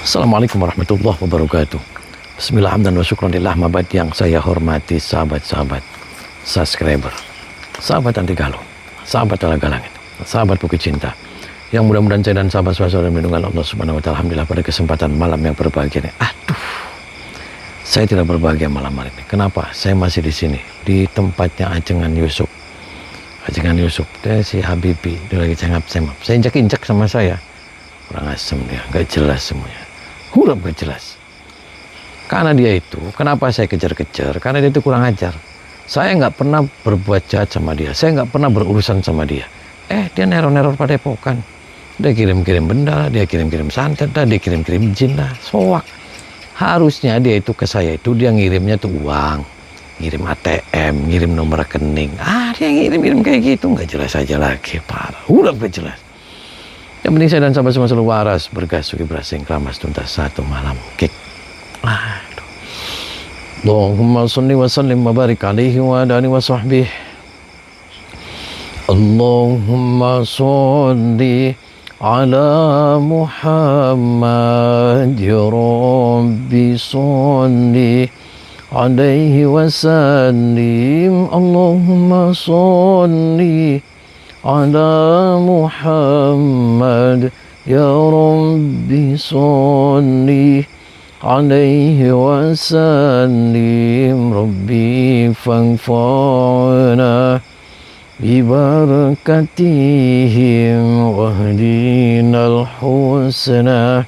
Assalamualaikum warahmatullahi wabarakatuh. Bismillah hamdan wa syukranillah mabad yang saya hormati sahabat-sahabat subscriber, sahabat anti galau, sahabat Talaga Langit, sahabat Bukit Cinta, yang mudah-mudahan saya dan sahabat-sahabat saudara melindungi Allah Subhanahu wa taala. Alhamdulillah pada kesempatan malam yang berbahagia ini. Saya tidak berbahagia malam hari ini. Kenapa? Saya masih di sini di tempatnya Ajengan Yusuf. Ajengan Yusuf, dia si Habibi, dia lagi cengap-cengap. Saya injak-injak sama saya. Kurang asem dia, nggak jelas semuanya. Huruf gak jelas. Karena dia itu, kenapa saya kejar-kejar? Karena dia itu kurang ajar. Saya nggak pernah berbuat jahat sama dia. Saya nggak pernah berurusan sama dia. Dia neror-neror padepokan. Dia kirim-kirim benda, dia kirim-kirim santet, dia kirim-kirim jin lah. Soak. Harusnya dia itu ke saya itu dia ngirimnya tuh uang, ngirim ATM, ngirim nomor rekening. Dia ngirim-ngirim kayak gitu, nggak jelas aja lagi, parah. Huruf gak jelas. Yang penting saya dan sahabat semua selalu waras, bergas, suki, berasing, keramas, tuntas, satu malam kick. Allahumma salli wa sallim wa barik alaihi wa adani wa sahbihi. Allahumma salli ala Muhammad ya Rabbi salli alaihi wa sallim. Allahumma salli ala Muhammad ya Rabbi salli alaihi wa sallim. Rabbi fanfa'na bibarakatihim wahdinal husna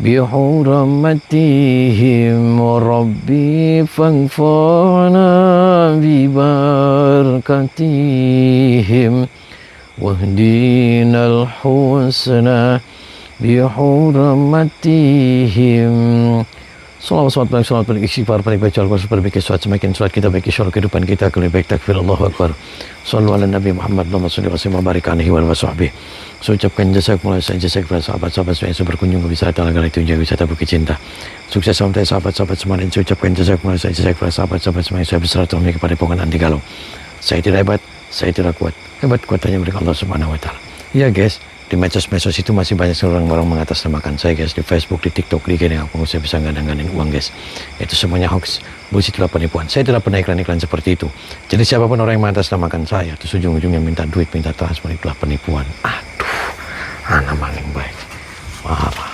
bihurmatihim. Rabbi fanfa'na bibarakatihim wahdinal husna bihurmatihim. Salawat paling istighfar paling baca Al-Quran berbagai suat semakin suat kita bagi syurga kehidupan kita lebih baik takbir Allahu Akbar. Sallu ala Nabi Muhammad Allahumma salli wa sallim wa barik alaihi wa sahbihi. Saya ucapkan jazakumullah khairan jasa kepada sahabat-sahabat yang sudah berkunjung ke wisata Talaga Langit Tunjang wisata Bukit Cinta. Sukses sampai sahabat-sahabat semua, dan saya ucapkan jazakumullah khairan jasa kepada sahabat-sahabat semua yang sudah bersilaturahmi kepada Pongan Anti Galau. Saya tidak hebat, saya tidak kuat. Hebat kuatannya milik Allah Subhanahu wa taala. Ya guys, di medsos-medsos itu masih banyak orang-orang mengatasnamakan saya guys. Di Facebook, di TikTok, di gini aku saya bisa ngadang-ngadangin uang guys. Itu semuanya hoax, bullshit, itulah penipuan. Saya tidak pernah iklan-iklan seperti itu. Jadi siapapun orang yang mengatasnamakan saya terus ujung-ujungnya minta duit, minta transfer, itulah penipuan. Anak maling baik. Marah.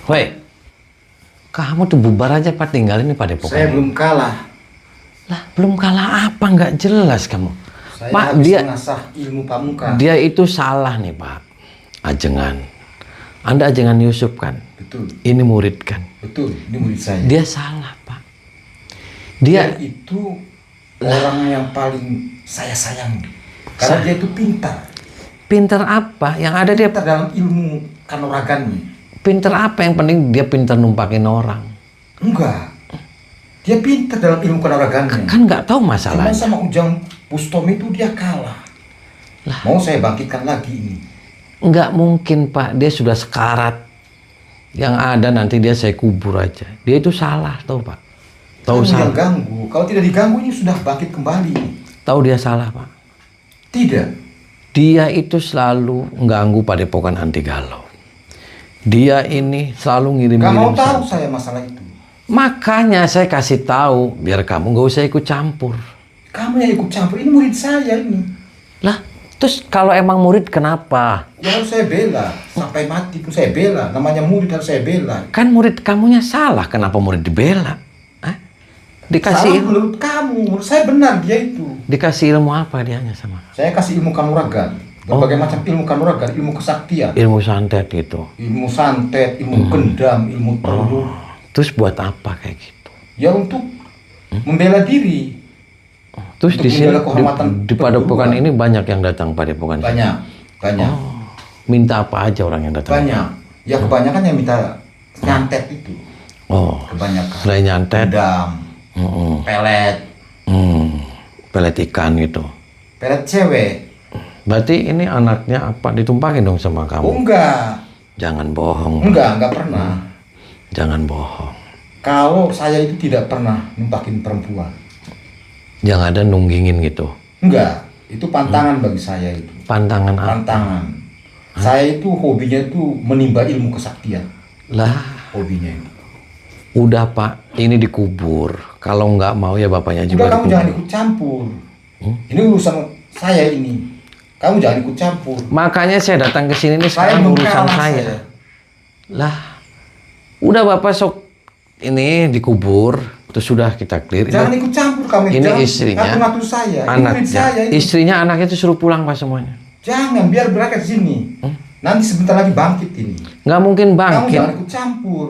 Woi, kamu tuh bubar aja Pak, tinggalin nih padepokan. Saya belum kalah. Lah, belum kalah apa? Nggak jelas kamu. Saya Pak, habis dia mengasah ilmu pamuka. Dia itu salah nih Pak. Ajengan. Anda Ajengan Yusuf kan? Betul. Ini murid kan? Betul, ini murid saya. Dia salah Pak. Dia itu orang yang paling saya sayangi. Karena dia itu pintar. Pintar apa? Yang ada dia Pintar dalam ilmu kanuragannya. pintar apa? Yang penting dia pintar numpakin orang. Enggak. Dia pintar dalam ilmu kanuragannya. Kan nggak tahu masalahnya. Cuma sama Ujang Pustom itu dia kalah. Mau saya bangkitkan lagi ini. Nggak mungkin Pak, dia sudah sekarat. Yang ada nanti dia saya kubur aja. Dia itu salah, tahu Pak. Tahu salah. Yang ganggu. Kalau tidak diganggu ini sudah bangkit kembali. Tahu dia salah Pak. Tidak. Dia itu selalu mengganggu padepokan Anti Galau. Dia ini selalu ngirim-ngirim. Gak mau tahu saya masalah itu. Makanya saya kasih tahu biar kamu nggak usah ikut campur. Kamu yang ikut campur, ini murid saya ini. Lah, terus kalau emang murid kenapa? Ya harus saya bela, sampai mati pun saya bela. Namanya murid harus saya bela. Kan murid kamunya salah, kenapa murid dibela? Dikasih Salah menurut kamu, menurut saya benar dia itu. Dikasih ilmu apa dianya sama? Saya kasih ilmu kanuragan, berbagai macam ilmu kanuragan, ilmu kesaktian, Ilmu santet gitu. ilmu santet, ilmu kendam, ilmu telur. Terus buat apa kayak gitu? Ya untuk membela diri. Terus Untuk di sini membela kehormatan di padepokan perguruan. ini banyak yang datang padepokan. Banyak, banyak, Minta apa aja orang yang datang? banyak. Ya kebanyakan yang minta nyantet itu. Kebanyakan. Selain nyantet, Kendam, pelet, pelet ikan gitu. pelet cewek. Berarti ini anaknya apa ditumpahin dong sama kamu? Oh enggak. Jangan bohong. Enggak pernah. Jangan bohong. Kalau saya itu tidak pernah numpakin perempuan. Yang ada nunggingin gitu. Enggak, itu pantangan bagi saya itu. Pantangan apa? Pantangan. Saya itu hobinya itu menimba ilmu kesaktian. Lah, Hobinya itu. udah Pak, ini dikubur. Kalau nggak mau ya bapaknya juga Udah, kamu dikubur. jangan ikut campur. Ini urusan saya ini. Kamu jangan ikut campur. Makanya saya datang ke sini nih Saya sekarang urusan mengkalah saya. Lah, udah bapak sok ini dikubur, terus sudah kita clear. Jangan ikut campur kamu. Ini Jangan istrinya, ngatur-ngatur saya. Ini murid anaknya, saya ini. istrinya, anaknya itu suruh pulang Pak semuanya. Jangan, biar berangkat sini. Nanti sebentar lagi bangkit ini. Nggak mungkin Kamu bangkit. jangan ikut campur.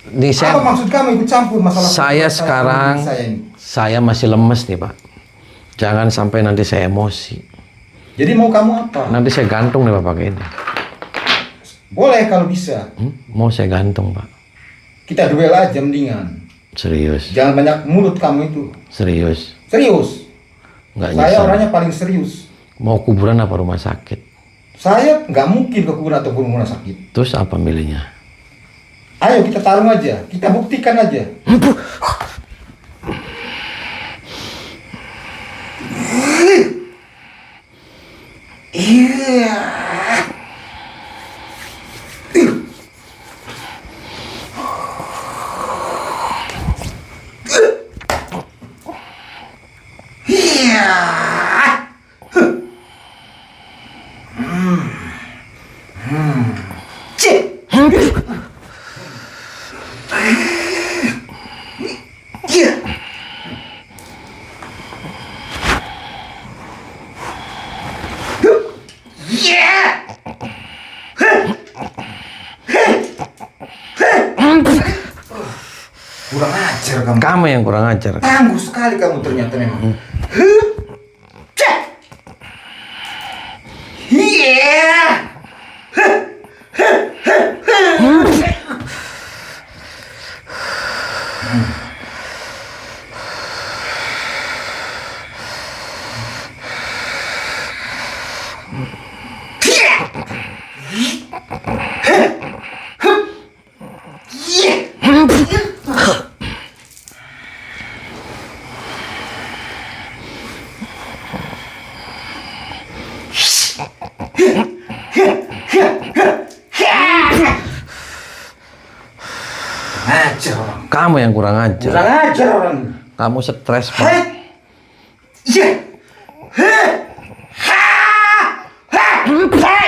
Nih Apa maksud kamu ikut campur masalah saya masalah sekarang, saya ini? saya masih lemes nih Pak. Jangan sampai nanti saya emosi. Jadi mau kamu apa? Nanti saya gantung nih Pak pakai ini. Boleh kalau bisa. Mau saya gantung Pak. Kita duel aja mendingan. Serius, Jangan banyak mulut kamu itu. serius. Serius. Nggak Saya nyesel. orangnya paling serius. Mau kuburan apa rumah sakit? Saya nggak mungkin ke kuburan atau rumah sakit. Terus apa milihnya? Ayo kita tarung aja. Kita buktikan aja. Iya. Kurang ajar kamu. Kamu yang kurang ajar. Tangguh sekali kamu ternyata memang. Iya. Ajar orang. Kamu yang kurang ajar. Kurang ajar orang. Kamu stres Pak. Hei. Iya. Hei. Ha. Ha. Hei.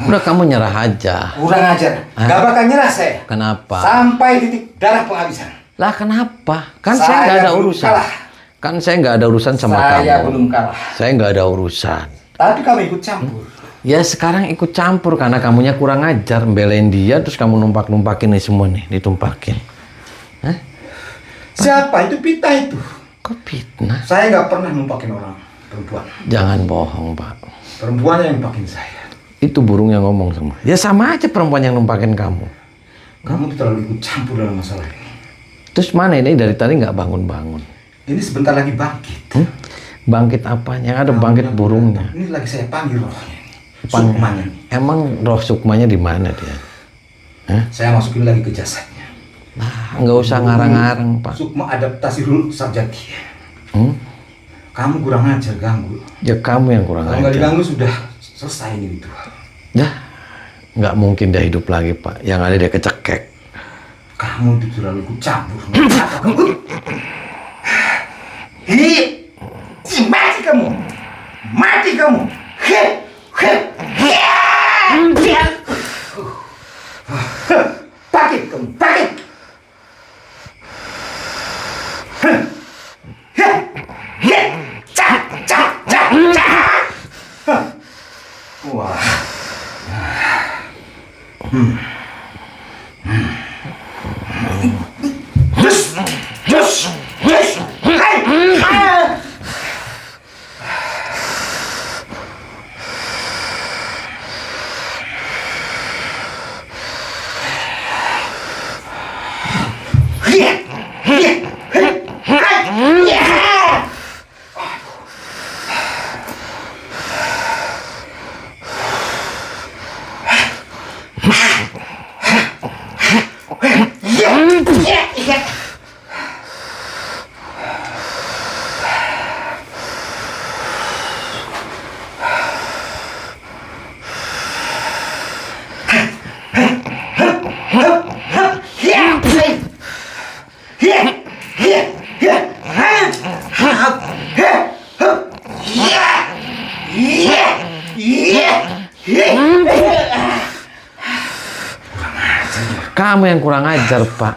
Udah kamu nyerah aja. Kurang ajar. Gak bakal nyerah saya. Kenapa? Sampai titik darah penghabisan. Lah kenapa? Kan Saya saya nggak ada belum urusan. kalah. Kan saya nggak ada urusan sama kamu. Saya belum kalah. Saya nggak ada urusan. Tapi kamu ikut campur. Ya sekarang ikut campur karena kamunya kurang ajar, belain dia terus kamu numpak-numpakin nih semua nih, ditumpakin. Hah? Siapa itu Pita itu? Kok fitnah? Saya nggak pernah numpakin orang perempuan. Jangan bohong Pak. Perempuan yang numpakin saya. Itu burung yang ngomong semua. Ya sama aja perempuan yang numpakin kamu. Kamu tuh terlalu ikut campur dalam masalah ini. Terus mana ini dari tadi nggak bangun-bangun? Ini sebentar lagi bangkit. Bangkit apanya? Yang ada bangkit burungnya. Ini lagi saya panggil rohnya. Pan- Sukmanya. Emang roh sukmanya di mana dia? Hah? Saya masukin lagi ke jasadnya. Nah, nggak usah ngarang-ngarang Pak. Sukma adaptasi dulu Sarjati. Hmm? Kamu kurang ajar, ganggu. Ya kamu yang kurang Kalau nggak ajar. diganggu sudah selesai ini itu. Dah, nggak mungkin dia hidup lagi Pak. Yang ada dia kecekek. Kamu itu terlalu ikut campur. Hi, mati kamu, mati kamu. He, he, he. kamu. Pergi. Wah. Kamu yang kurang ajar, Pak.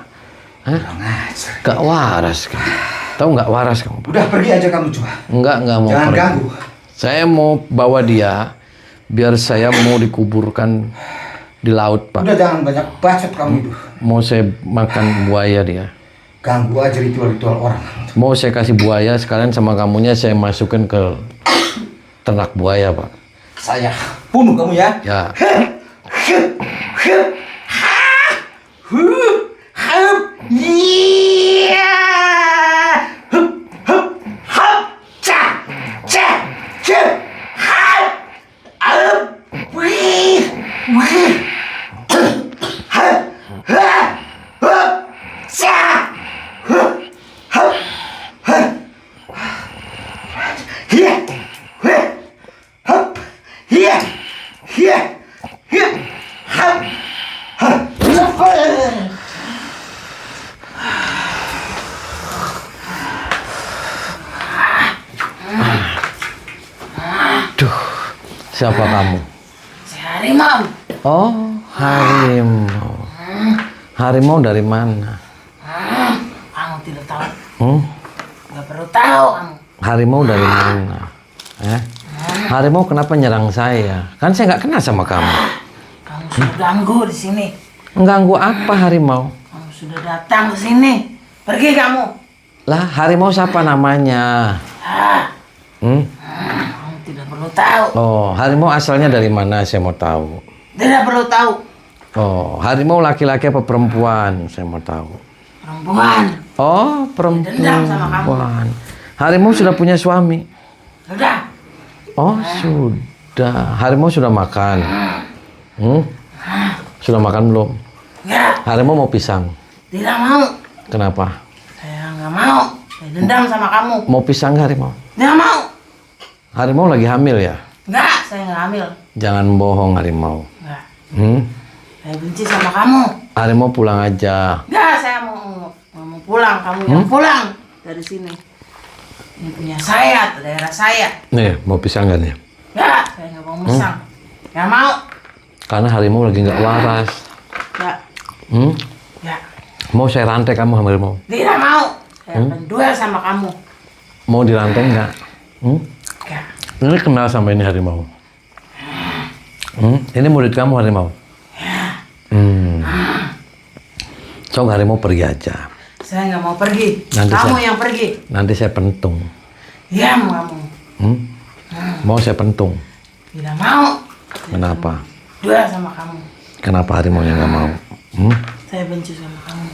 Hah? Kurang ajar. Gak waras kamu. Tahu nggak waras kamu, Pak? Udah pergi aja kamu coba. Nggak mau Jangan pergi. ganggu. Saya mau bawa dia biar saya mau dikuburkan di laut, Pak. Udah jangan banyak bacot kamu itu. Mau saya makan buaya dia. Ganggu aja ritual-ritual orang. Mau saya kasih buaya sekalian sama kamunya saya masukin ke ternak buaya, Pak. Saya bunuh kamu ya. Ya. Duh, siapa kamu? Harimau. Oh, harimau. Harimau dari mana? Kamu tidak tahu. Hmm? Gak perlu tahu kamu. Harimau dari mana? Harimau kenapa nyerang saya? Kan saya nggak kenal sama kamu. Kamu sudah ganggu di sini. Mengganggu apa harimau? Kamu sudah datang ke sini. Pergi kamu. Lah, harimau siapa namanya? Kamu tidak perlu tahu. Oh, harimau asalnya dari mana? Saya mau tahu. Tidak perlu tahu. Oh, harimau laki-laki apa perempuan? Saya mau tahu. Perempuan. Oh, Dendam sama kamu. perempuan. Harimau sudah punya suami. Sudah. Oh, sudah. Harimau sudah makan. Sudah makan belum? Enggak. Harimau mau pisang. Tidak mau. Kenapa? Saya nggak mau. Saya dendam sama kamu. Mau pisang nggak harimau? Tidak mau. Harimau lagi hamil ya? Enggak. Saya nggak hamil. Jangan bohong harimau. Enggak. Hmm? Saya benci sama kamu. Harimau pulang aja. Enggak. Saya mau pulang. Kamu yang pulang dari sini. Ini punya saya, daerah saya. Nih, mau pisang nggak nih? Enggak, saya nggak mau pisang. Nggak mau. Karena harimau lagi nggak waras. Ya, ya. Mau saya rantai kamu sama harimau? Tidak mau. Saya akan duel sama kamu. Mau dirantai nggak? Ya. Ini kenal sama ini harimau. Ini murid kamu harimau? Sok harimau pergi aja. Saya nggak mau pergi. Nanti Kamu saya- yang pergi. Nanti saya pentung. Diam kamu. Mau saya pentung. Tidak mau. Kenapa? Duel sama kamu. Kenapa harimau yang nggak mau? Saya benci sama kamu.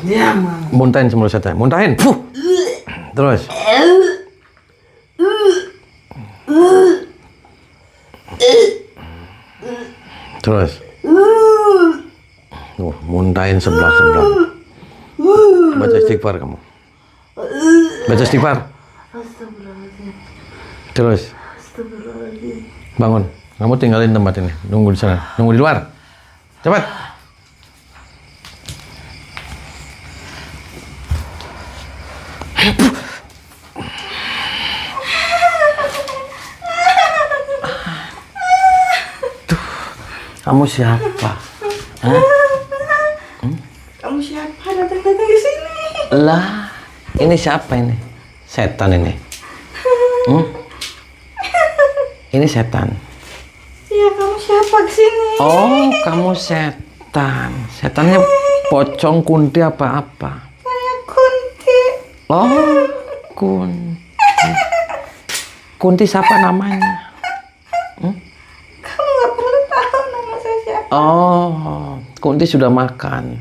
Diam kamu. Muntahin semua saya. Muntahin. Fuh. Terus. Terus. Muntahin sebelah-sebelah. Baca istighfar kamu. Baca istighfar. Terus. Bangun. Kamu tinggalin tempat ini. Nunggu di sana. Nunggu di luar. Cepat. Kamu siapa? Hah? Kamu siapa datang-datang ke sini? Lah, ini siapa ini? Setan ini. Ini setan. Iya, kamu siapa ke sini? Oh, kamu setan. Setannya pocong, kunti apa-apa? Saya Kunti. Oh, kunti. Kunti siapa namanya? Kamu nggak perlu tahu nama saya siapa. Oh, kunti sudah makan.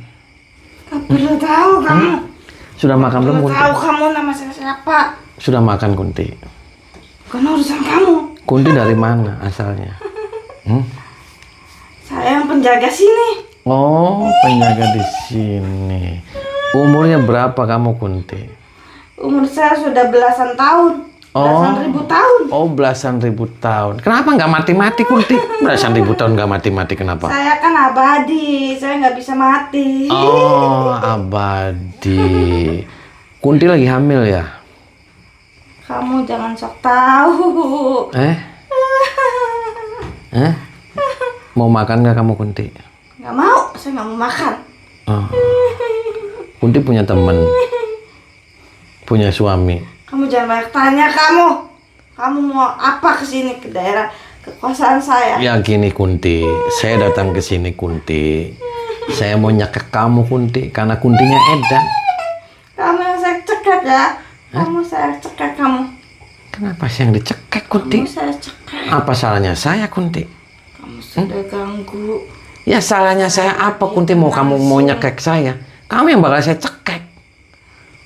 Nggak perlu tahu kamu. Sudah makan belum Perlu kunti? tahu kamu nama saya siapa. Sudah makan kunti. Bukan urusan kamu. Kunti dari mana asalnya? Saya yang penjaga sini. Oh, penjaga di sini. Umurnya berapa kamu kunti? Umur saya sudah belasan tahun. Belasan ribu tahun. Oh, belasan ribu tahun. Kenapa nggak mati-mati kunti? Belasan ribu tahun nggak mati-mati kenapa? Saya kan abadi. Saya nggak bisa mati. Oh, abadi. Kunti lagi hamil ya? Kamu jangan sok tahu. Mau makan nggak kamu kunti? Nggak mau. Saya nggak mau makan. Oh. Kunti punya teman, punya suami. Kamu jangan banyak tanya kamu. Kamu mau apa kesini ke daerah kekuasaan saya? Ya gini kunti, saya datang ke sini kunti. Saya mau nyekek kamu kunti, karena kuntinya edan. Kamu yang saya cekek ya. Kamu saya cekek kamu. Kenapa sih yang dicekek kunti? Kamu saya cekek. Apa salahnya saya kunti? Kamu sudah ganggu. Ya salahnya saya apa kunti mau kamu mau nyekek saya? Kamu yang bakal saya cekek.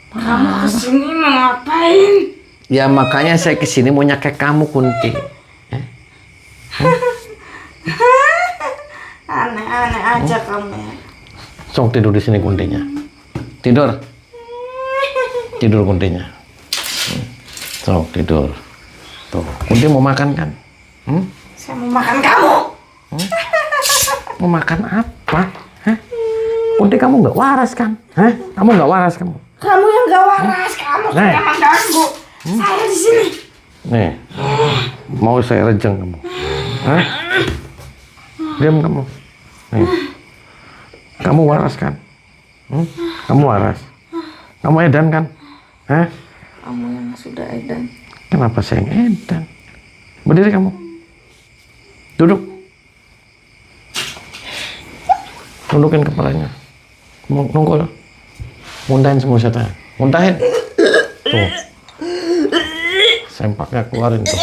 Kamu kesini mau ngapain? Ya makanya saya kesini mau nyekek kamu kunti. Aneh-aneh aja kamu ya. Sok tidur di sini kuntinya. Tidur. Tidur kuntinya. Sok tidur. Tuh, kunti mau makan kan? Saya mau makan kamu. Mau makan apa? Hah? Kunti kamu nggak waras kan? Hah? Kamu nggak waras kamu? Kamu yang gak waras. Kamu yang mengganggu. Saya di sini. Nih, mau saya rejeng kamu? Hah? Diam kamu. Nih, kamu waras kan? Kamu waras. Kamu edan kan? Hah? Kamu yang sudah edan. Kenapa saya yang edan? Berdiri kamu. Duduk. Tundukin kepalanya. Nungkul. Muntahin semua setan. Muntahin. Tuh. Sempaknya keluarin tuh.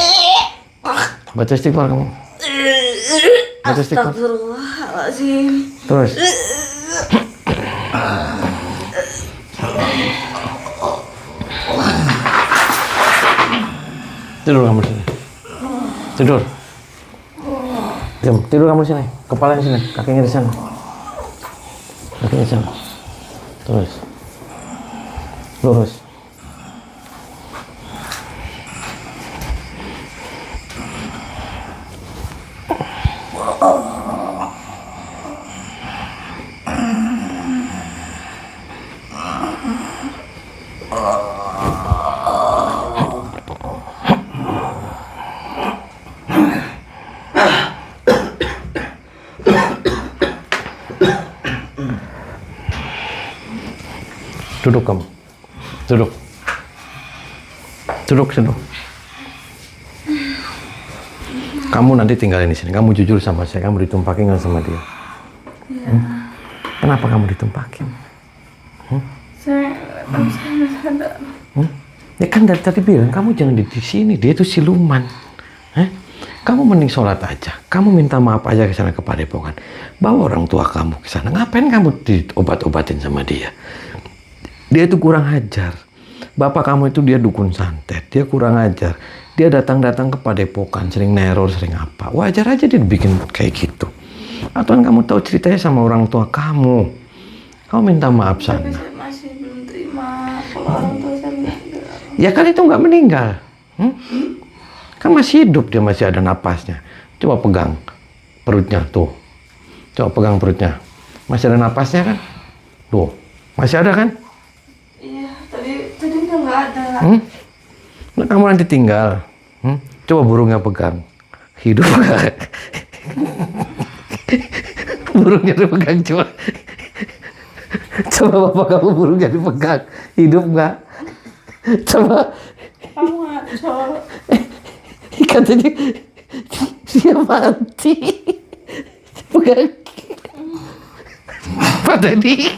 Baca istighfar kamu. Baca istighfar. Astagfirullahaladzim. Terus. Tidur kamu di sini. Tidur. Diam. Tidur kamu di sini. Kepalanya di sini. Kakinya di sana. Kakinya di sana. Terus. Lurus. Duduk kamu. Duduk. Duduk, duduk. Kamu nanti tinggalin di sini. Kamu jujur sama saya. Kamu ditumpakin nggak sama dia? Kenapa kamu ditumpakin? Saya nggak sadar. Ya kan dari tadi bilang kamu jangan di sini. Dia itu siluman. Kamu mending sholat aja. Kamu minta maaf aja ke sana ke Padepokan. Bawa orang tua kamu ke sana. Ngapain kamu diobat-obatin sama dia? Dia itu kurang ajar. Bapak kamu itu dia dukun santet. Dia kurang ajar. Dia datang-datang ke Padepokan, sering neror, sering apa. Wajar aja dia bikin kayak gitu. Atau kan kamu tahu ceritanya sama orang tua kamu. Kamu minta maaf sana. Tapi saya masih belum terima kalau orang tua saya meninggal. Ya kan itu nggak meninggal. Kan masih hidup, dia masih ada napasnya. Coba pegang perutnya tuh. Coba pegang perutnya. Masih ada napasnya kan? Tuh, masih ada kan? Iya, tadi udah nggak ada. Nah, kamu nanti tinggal. Coba burungnya pegang. Hidup nggak? Burungnya dipegang coba. Coba bapak kamu burungnya dipegang. Hidup nggak? Coba. Kamu ngaco. Katanya dia mati. Pegang. Pak Teddy.